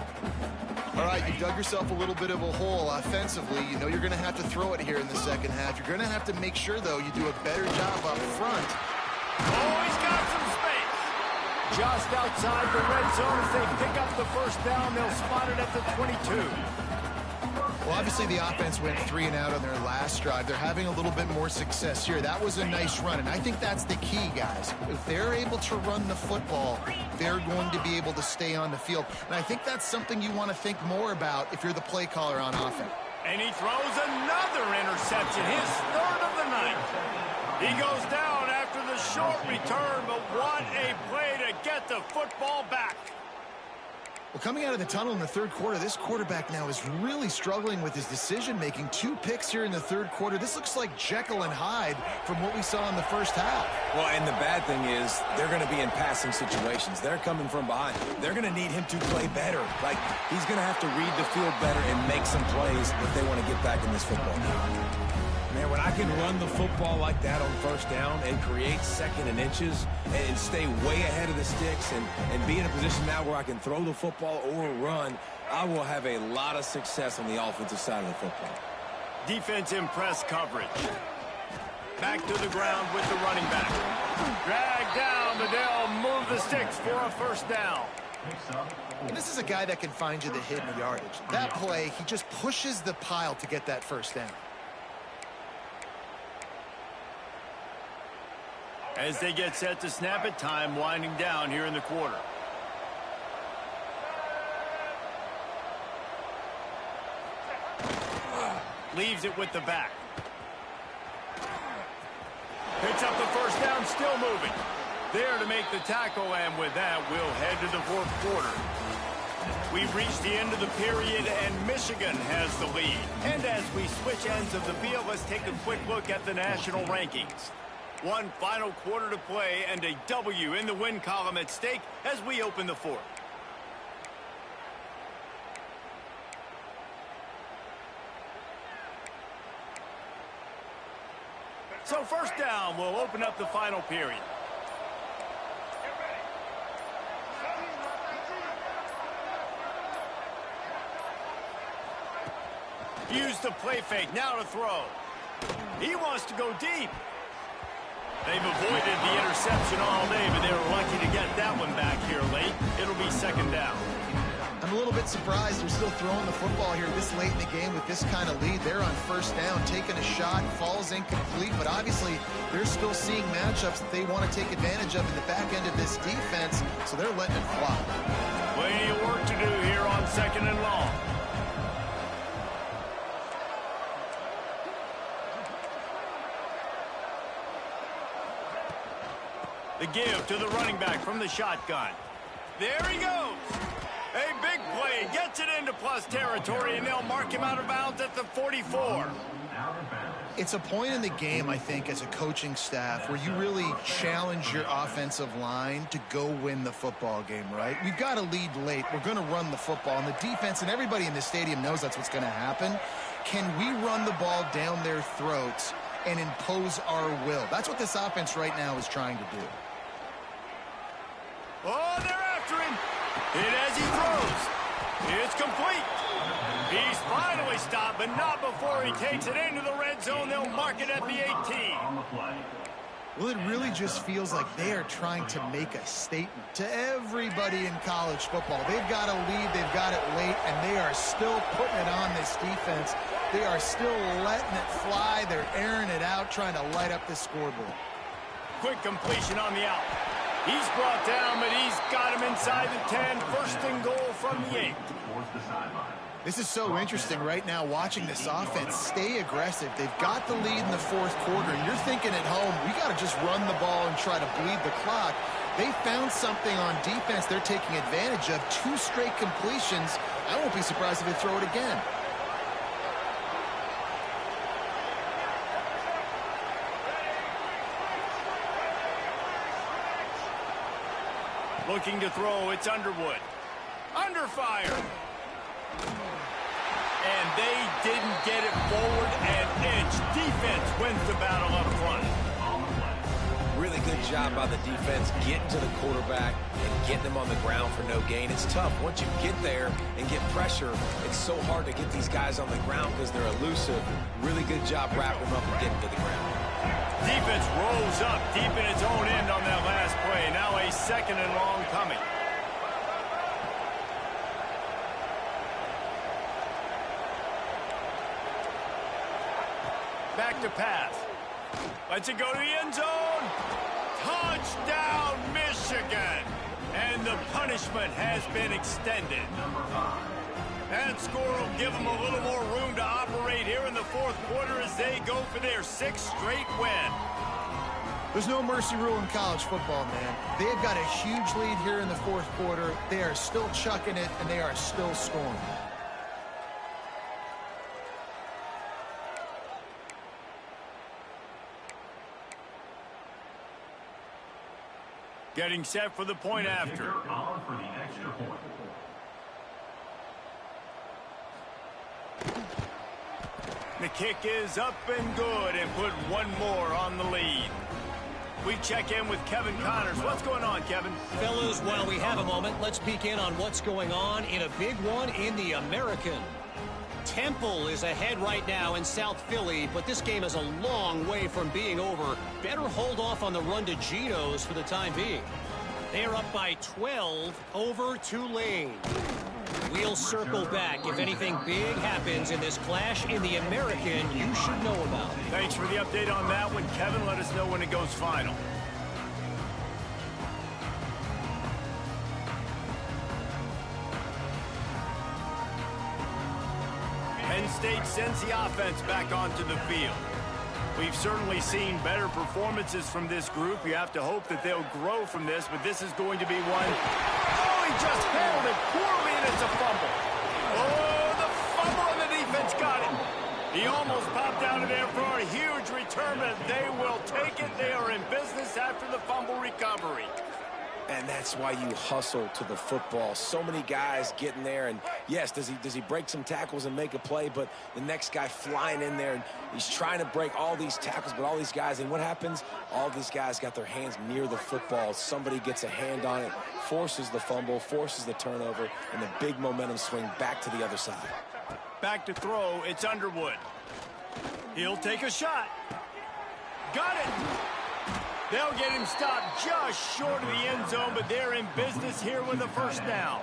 All right, you dug yourself a little bit of a hole offensively. You know you're going to have to throw it here in the second half. You're going to have to make sure, though, you do a better job up front.
Oh, he's got some space. Just outside the red zone as they pick up the first down. They'll spot it at the 22.
Well, obviously the offense went 3 and out on their last drive. They're having a little bit more success here. That was a nice run, and I think that's the key, guys. If they're able to run the football, they're going to be able to stay on the field. And I think that's something you want to think more about if you're the play caller on offense.
And he throws another interception, his third of the night. He goes down after the short return, but what a play to get the football back.
Well, coming out of the tunnel in the third quarter, this quarterback now is really struggling with his decision-making. 2 picks here in the third quarter. This looks like Jekyll and Hyde from what we saw in the first half.
Well, and the bad thing is they're going to be in passing situations. They're coming from behind. They're going to need him to play better. Like, he's going to have to read the field better and make some plays if they want to get back in this football game. Man, when I can run the football like that on first down and create second and inches and stay way ahead of the sticks and be in a position now where I can throw the football or run, I will have a lot of success on the offensive side of the football.
Defense in press coverage. Back to the ground with the running back. Drag down, but they'll move the sticks for a first down.
And this is a guy that can find you the hidden yardage. That play, he just pushes the pile to get that first down.
As they get set to snap it, time winding down here in the quarter. Leaves it with the back. Picks up the first down, still moving. There to make the tackle, and with that, we'll head to the fourth quarter. We've reached the end of the period, and Michigan has the lead. And as we switch ends of the field, let's take a quick look at the national rankings. One final quarter to play, and a W in the win column at stake as we open the fourth. So first down will open up the final period. Use the play fake, now to throw. He wants to go deep. They've avoided the interception all day, but they were lucky to get that one back here late. It'll be second down.
I'm a little bit surprised they're still throwing the football here this late in the game with this kind of lead. They're on first down, taking a shot, falls incomplete, but obviously they're still seeing matchups that they want to take advantage of in the back end of this defense, so they're letting it fly.
Plenty of work to do here on second and long. The give to the running back from the shotgun. There he goes. A big play, gets it into plus territory, and they'll mark him out of bounds at the 44.
It's a point in the game, I think, as a coaching staff where you really challenge your offensive line to go win the football game, right? We've got to lead late. We're going to run the football, and the defense and everybody in the stadium knows that's what's going to happen. Can we run the ball down their throats and impose our will? That's what this offense right now is trying to do.
Oh, they're after him. Hit as he throws. It's complete. He's finally stopped, but not before he takes it into the red zone. They'll mark it at the 18.
Well, it really just feels like they are trying to make a statement to everybody in college football. They've got a lead, they've got it late, and they are still putting it on this defense. They are still letting it fly. They're airing it out, trying to light up the scoreboard.
Quick completion on the out. He's brought down, but he's got him inside the 10. First and goal from the 8.
This is so interesting right now, watching this offense stay aggressive. They've got the lead in the fourth quarter, and you're thinking at home, we got to just run the ball and try to bleed the clock. They found something on defense they're taking advantage of. 2 straight completions. I won't be surprised if they throw it again.
Looking to throw, it's Underwood. Under fire. And they didn't get it forward an inch. Defense wins the battle up front.
Really good job by the defense getting to the quarterback and getting him on the ground for no gain. It's tough. Once you get there and get pressure, it's so hard to get these guys on the ground because they're elusive. Really good job wrapping them up and getting to the ground.
Defense rolls up deep in its own end on that last play. Now a second and long coming. Back to pass. Lets it go to the end zone. Touchdown, Michigan. And the punishment has been extended. That score will give them a little more room to operate here in the fourth quarter as they go for their 6th straight win.
There's no mercy rule in college football, man. They've got a huge lead here in the fourth quarter. They are still chucking it, and they are still scoring.
Getting set for the point after. The kick is up and good, and put one more on the lead. We check in with Kevin Connors. What's going on, Kevin?
Fellas, while we have a moment, let's peek in on what's going on in a big one in the American. Temple is ahead right now in South Philly, but this game is a long way from being over. Better hold off on the run to Geno's for the time being. They are up by 12 over Tulane. We'll circle back. If anything big happens in this clash in the American, you should know about it.
Thanks for the update on that one, Kevin. Let us know when it goes final. State sends the offense back onto the field. We've certainly seen better performances from this group. You have to hope that they'll grow from this, but this is going to be one. Oh, he just handled it poorly, and it's a fumble. Oh, the fumble, and the defense got it. He almost popped out of there for a huge return, but they will take it. They are in business after the fumble recovery.
And that's why you hustle to the football. So many guys getting there, and yes, does he break some tackles and make a play, but the next guy flying in there, and he's trying to break all these tackles, but all these guys, and what happens? All these guys got their hands near the football. Somebody gets a hand on it, forces the fumble, forces the turnover, and the big momentum swing back to the other side.
Back to throw, it's Underwood. He'll take a shot. Got it. They'll get him stopped just short of the end zone, but they're in business here with a first down.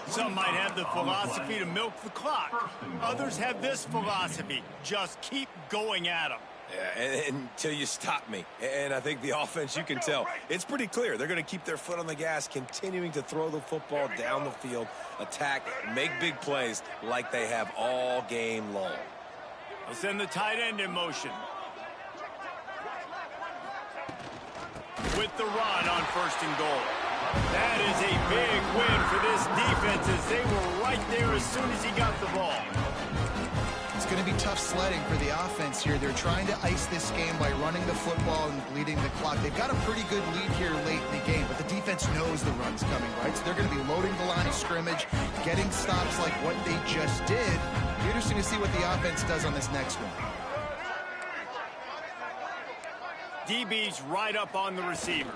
Some might have the philosophy to milk the clock. Others have this philosophy: just keep going at them.
Yeah, until you stop me. And I think the offense, you can tell, it's pretty clear. They're going to keep their foot on the gas, continuing to throw the football down the field, attack, make big plays like they have all game long.
They'll send the tight end in motion. With the run on 1st and goal. That is a big win for this defense, as they were right there as soon as he got the ball.
It's going to be tough sledding for the offense here. They're trying to ice this game by running the football and bleeding the clock. They've got a pretty good lead here late in the game, but the defense knows the run's coming, right? So they're going to be loading the line of scrimmage, getting stops like what they just did. It'll be interesting to see what the offense does on this next one.
DB's right up on the receivers.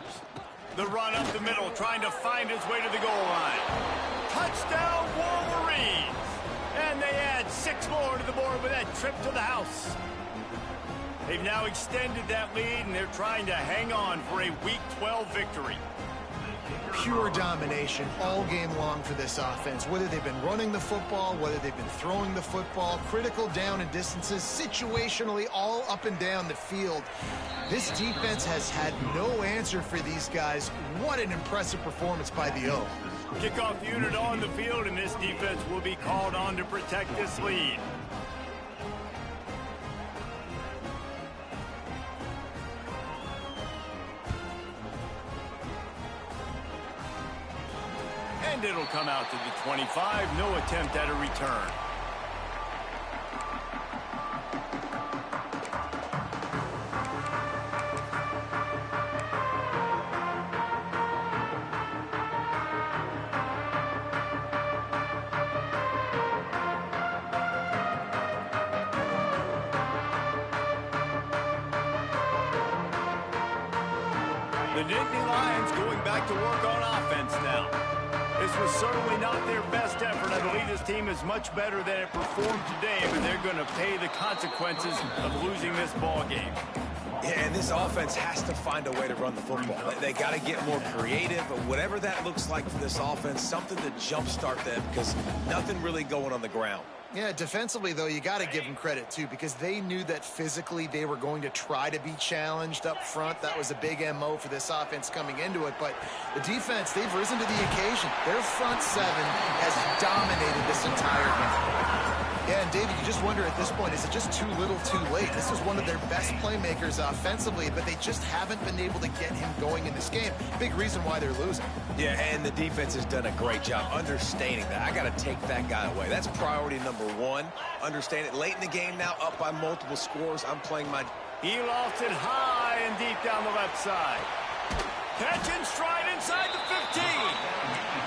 The run up the middle, trying to find his way to the goal line. Touchdown, Wolverines! And they add 6 more to the board with that trip to the house. They've now extended that lead, and they're trying to hang on for a Week 12 victory.
Pure domination all game long for this offense. Whether they've been running the football, whether they've been throwing the football, critical down and distances, situationally all up and down the field. This defense has had no answer for these guys. What an impressive performance by the O.
Kickoff unit on the field, and this defense will be called on to protect this lead. And it'll come out to the 25. No attempt at a return. The Nittany Lions going back to work on offense now. This was certainly not their best effort. I believe this team is much better than it performed today, but they're going to pay the consequences of losing this ball game.
Yeah, and this offense has to find a way to run the football. They got to get more creative, but whatever that looks like for this offense, something to jumpstart them, because nothing really going on the ground.
Yeah, defensively, though, you got to give them credit, too, because they knew that physically they were going to try to be challenged up front. That was a big MO for this offense coming into it. But the defense, they've risen to the occasion. Their front seven has dominated this entire game. Yeah, and David, you just wonder at this point, is it just too little too late? This is one of their best playmakers offensively, but they just haven't been able to get him going in this game. Big reason why they're losing.
Yeah, and the defense has done a great job understanding that. I got to take that guy away. That's priority number one. Understand it. Late in the game now, up by multiple scores. I'm playing my...
He lofts it high and deep down the left side. Catch and stride inside the 15.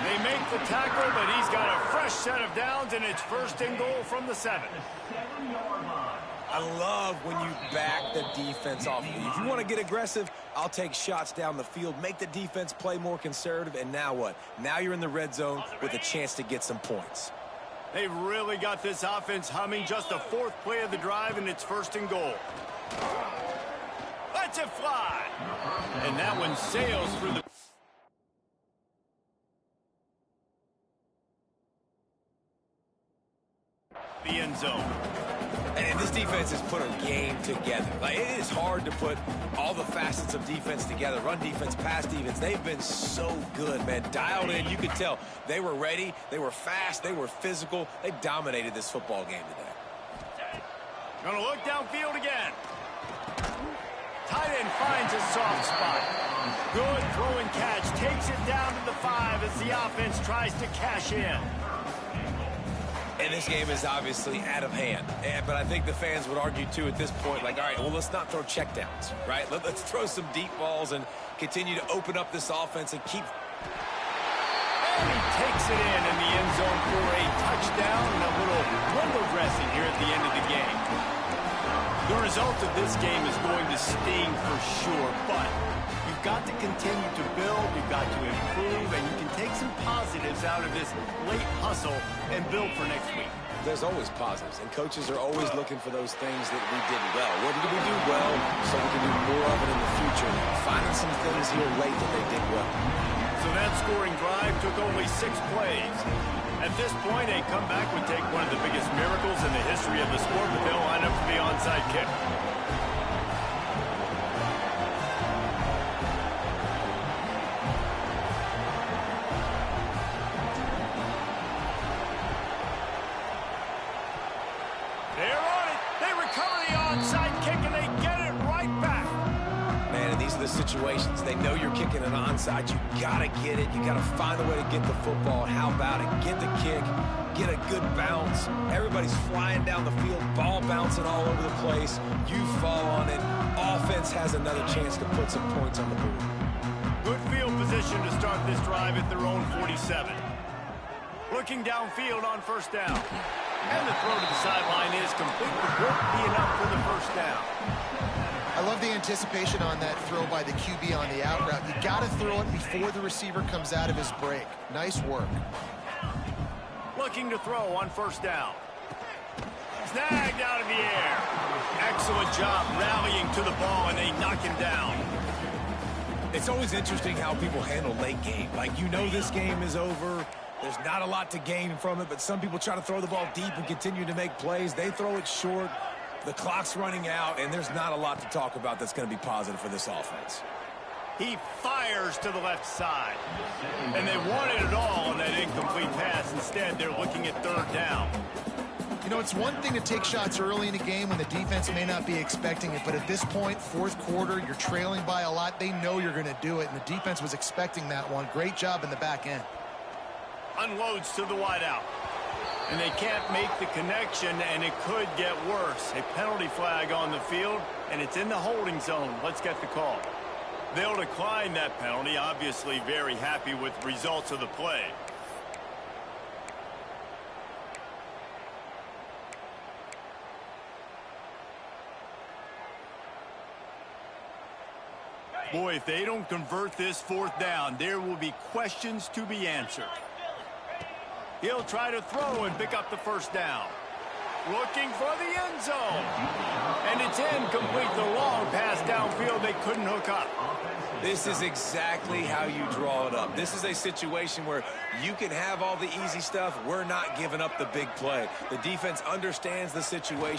They make the tackle, but he's got a fresh set of downs, and it's 1st and goal from the 7.
I love when you back the defense off. If you want to get aggressive, I'll take shots down the field, make the defense play more conservative, and now what? Now you're in the red zone with a chance to get some points.
They've really got this offense humming. Just the 4th play of the drive, and it's 1st and goal. Let's it fly. And that one sails through the... the end zone.
And this defense has put a game together. Like, it is hard to put all the facets of defense together. Run defense, pass defense. They've been so good, man. Dialed in. You could tell they were ready. They were fast. They were physical. They dominated this football game today.
Gonna look downfield again. Tight end finds a soft spot. Good throw and catch. Takes it down to the 5 as the offense tries to cash in.
And this game is obviously out of hand. But I think the fans would argue, too, at this point, like, all right, well, let's not throw checkdowns, right? Let's throw some deep balls and continue to open up this offense and keep...
And he takes it in the end zone for a touchdown and a little window dressing here at the end of the game. The result of this game is going to sting for sure, but you've got to continue to build, you've got to improve, and you can take some positives out of this late hustle and build for next week.
There's always positives, and coaches are always looking for those things that we did well. What did we do well so we can do more of it in the future? Finding some things here late that they did well.
So that scoring drive took only 6 plays. At this point, a comeback would take one of the biggest miracles in the history of the sport, but they'll line up for the onside kick. They're on it. They recover the onside kick, and they get it right back.
Man, and these are the situations. They know you're kicking an onside. You got to get it. You got to find a way to get the football. How about it? Get the kick. Get a good bounce. Everybody's flying down the field. Ball bouncing all over the place. You fall on it. Offense has another chance to put some points on the board.
Good field position to start this drive at their own 47. Looking downfield on first down. And the throw to the sideline is complete, but won't be enough for the first down.
I love the anticipation on that throw by the QB on the out route. You got to throw it before the receiver comes out of his break. Nice work.
Looking to throw on first down. Snagged out of the air. Excellent job rallying to the ball, and they knock him down.
It's always interesting how people handle late game. Like, you know this game is over. There's not a lot to gain from it, but some people try to throw the ball deep and continue to make plays. They throw it short. The clock's running out, and there's not a lot to talk about that's going to be positive for this offense.
He fires to the left side. And they wanted it all on that incomplete pass. Instead, they're looking at third down.
You know, it's one thing to take shots early in a game when the defense may not be expecting it, but at this point, fourth quarter, you're trailing by a lot. They know you're going to do it, and the defense was expecting that one. Great job in the back end.
Unloads to the wideout. And they can't make the connection, and it could get worse. A penalty flag on the field, and it's in the holding zone. Let's get the call. They'll decline that penalty, obviously very happy with results of the play. Boy, if they don't convert this fourth down, there will be questions to be answered. He'll try to throw and pick up the first down. Looking for the end zone. And it's incomplete. The long pass downfield, they couldn't hook up.
This is exactly how you draw it up. This is a situation where you can have all the easy stuff. We're not giving up the big play. The defense understands the situation.